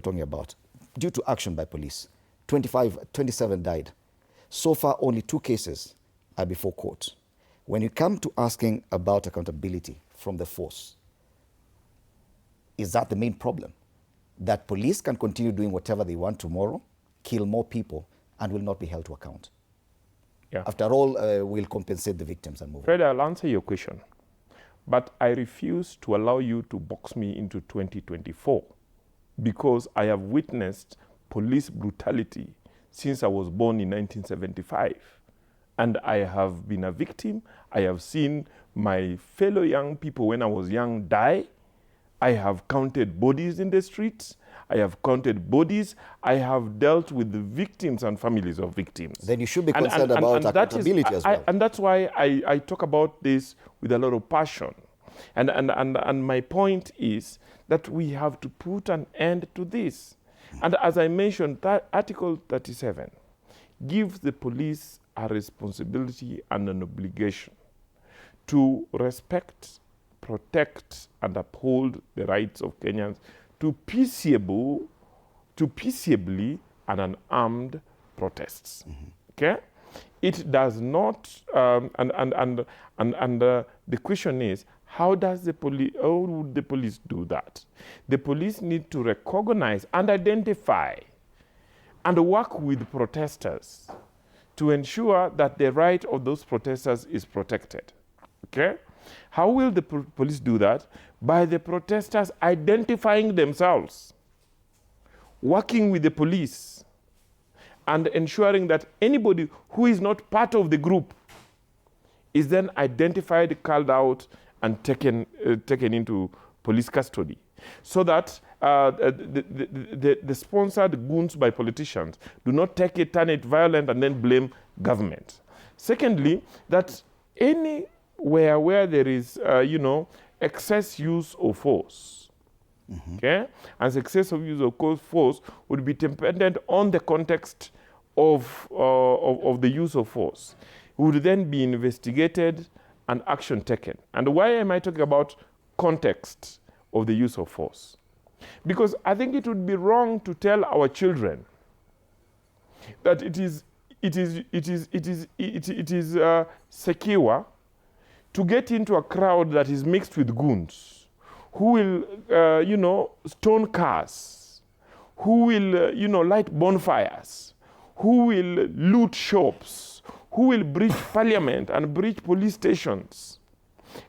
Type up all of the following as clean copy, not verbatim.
talking about, due to action by police, 27 died. So far, only 2 cases are before court. When you come to asking about accountability from the force, is that the main problem? That police can continue doing whatever they want tomorrow, kill more people, and will not be held to account. Yeah. After all, we'll compensate the victims and move on. Fred, I'll answer your question. But I refuse to allow you to box me into 2024 because I have witnessed police brutality since I was born in 1975. And I have been a victim. I have seen my fellow young people when I was young die. I have counted bodies in the streets. I have counted bodies. I have dealt with the victims and families of victims. Then you should be concerned about accountability as well. And that's why I talk about this with a lot of passion. And my point is that we have to put an end to this. And as I mentioned, that Article 37 gives the police a responsibility and an obligation to respect, protect, and uphold the rights of Kenyans to peaceably and unarmed protests. Okay? It does not, the question is, how would the police do that? The police need to recognize and identify and work with protesters to ensure that the right of those protesters is protected. Okay? How will the police do that? By the protesters identifying themselves, working with the police, and ensuring that anybody who is not part of the group is then identified, called out, and taken into police custody, so that the sponsored goons by politicians do not take it, turn it violent, and then blame government. Secondly, that anywhere where there is, excess use of force, okay, and excess of use of force would be dependent on the context of the use of force, would then be investigated and action taken. And why am I talking about context of the use of force? Because I think it would be wrong to tell our children that it is secure to get into a crowd that is mixed with goons, who will, stone cars, who will, light bonfires, who will loot shops, who will breach parliament and breach police stations,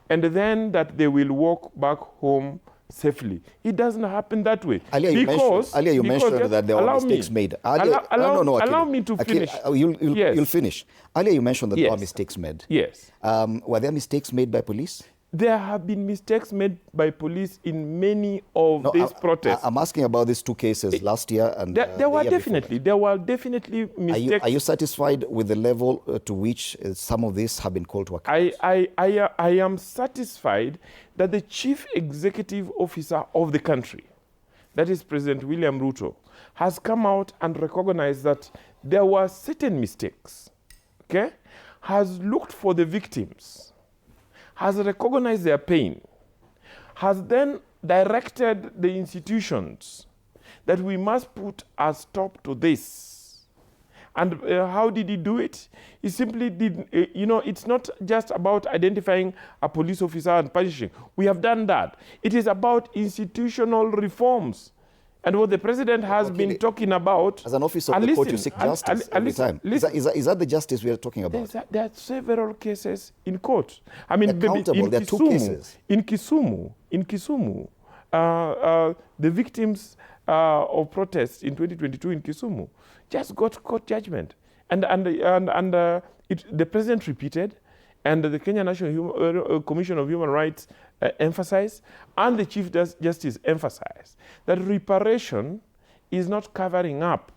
and then that they will walk back home safely. It doesn't happen that way. Earlier you mentioned that there were mistakes made. Allow me to finish. You'll finish. Earlier you mentioned that there were mistakes made. Yes. Were there mistakes made by police? There have been mistakes made by police in many of these protests. I'm asking about these 2 cases last year and there were definitely mistakes. Are you satisfied with the level to which some of these have been called to account? I am satisfied that the chief executive officer of the country, that is President William Ruto, has come out and recognized that there were certain mistakes, okay? Has looked for the victims, has recognized their pain, has then directed the institutions that we must put a stop to this. And how did he do it? He simply did, it's not just about identifying a police officer and punishing. We have done that. It is about institutional reforms. And what the president has been talking about... As an officer of the court, you seek justice every time. Is that the justice we are talking about? There are several cases in court. I mean, accountable, there are 2 cases. In Kisumu, the victims of protests in 2022 in Kisumu just got court judgment. And the president repeated, and the Kenya National Commission of Human Rights emphasized, and the Chief Justice emphasized, that reparation is not covering up.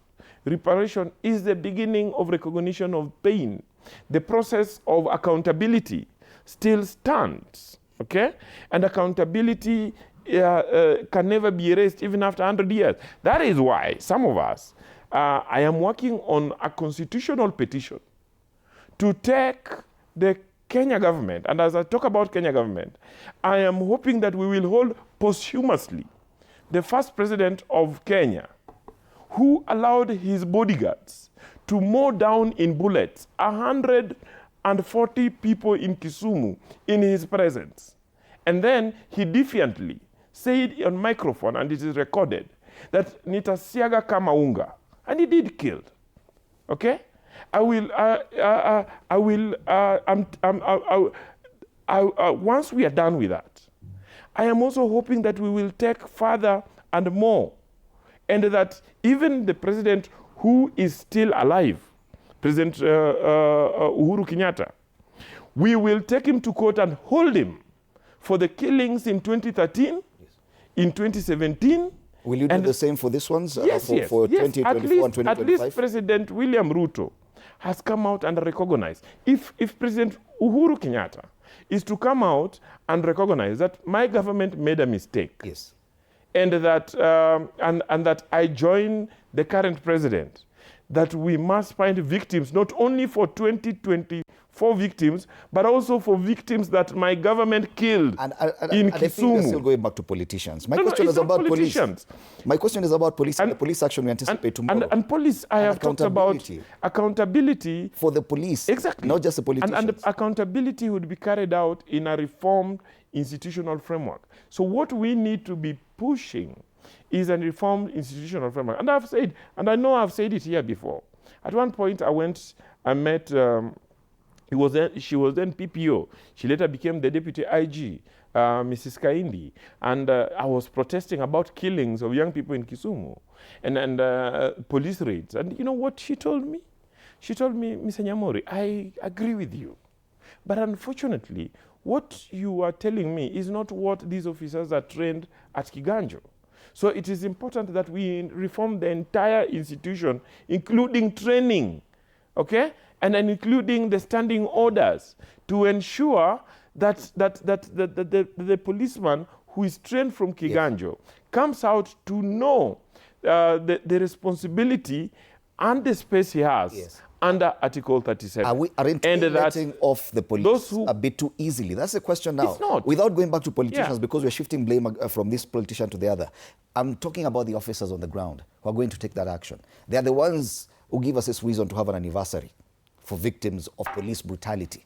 Reparation is the beginning of recognition of pain. The process of accountability still stands, okay? And accountability can never be erased even after 100 years. That is why some of us, I am working on a constitutional petition to take the Kenya government, and as I talk about Kenya government, I am hoping that we will hold posthumously the first president of Kenya, who allowed his bodyguards to mow down in bullets 140 people in Kisumu in his presence. And then he defiantly said on microphone, and it is recorded, that nitasiaga kama unga. And he did killed. Okay? Once we are done with that, I am also hoping that we will take further and more, and that even the president who is still alive, President Uhuru Kenyatta, we will take him to court and hold him for the killings in 2013, in 2017. Will you do the same for this ones? Yes, for 2024 and 2025? At least President William Ruto has come out and recognized. If President Uhuru Kenyatta is to come out and recognize that my government made a mistake, yes, and that and that I join the current president, that we must find victims not only for 2024 victims, but also for victims that my government killed in Kisumu. I think we're still going back to politicians. My question is about police. My question is about police and the police action we anticipate tomorrow. And police, I have talked about accountability for the police, exactly, not just the politicians. And the accountability would be carried out in a reformed institutional framework. So what we need to be pushing is a reformed institutional framework. And I've said, and I know I've said it here before. At one point I met, she was then PPO. She later became the deputy IG, Mrs. Kaindi. And I was protesting about killings of young people in Kisumu and police raids. And you know what she told me? She told me, Mr. Nyamori, I agree with you. But unfortunately, what you are telling me is not what these officers are trained at Kiganjo. So it is important that we reform the entire institution, including training, okay? And then including the standing orders to ensure that the policeman who is trained from Kiganjo comes out to know the responsibility and the space he has under Article 37. Aren't we letting off the police a bit too easily? That's the question now. It's not. Without going back to politicians, because we're shifting blame from this politician to the other. I'm talking about the officers on the ground who are going to take that action. They are the ones who give us this reason to have an anniversary for victims of police brutality.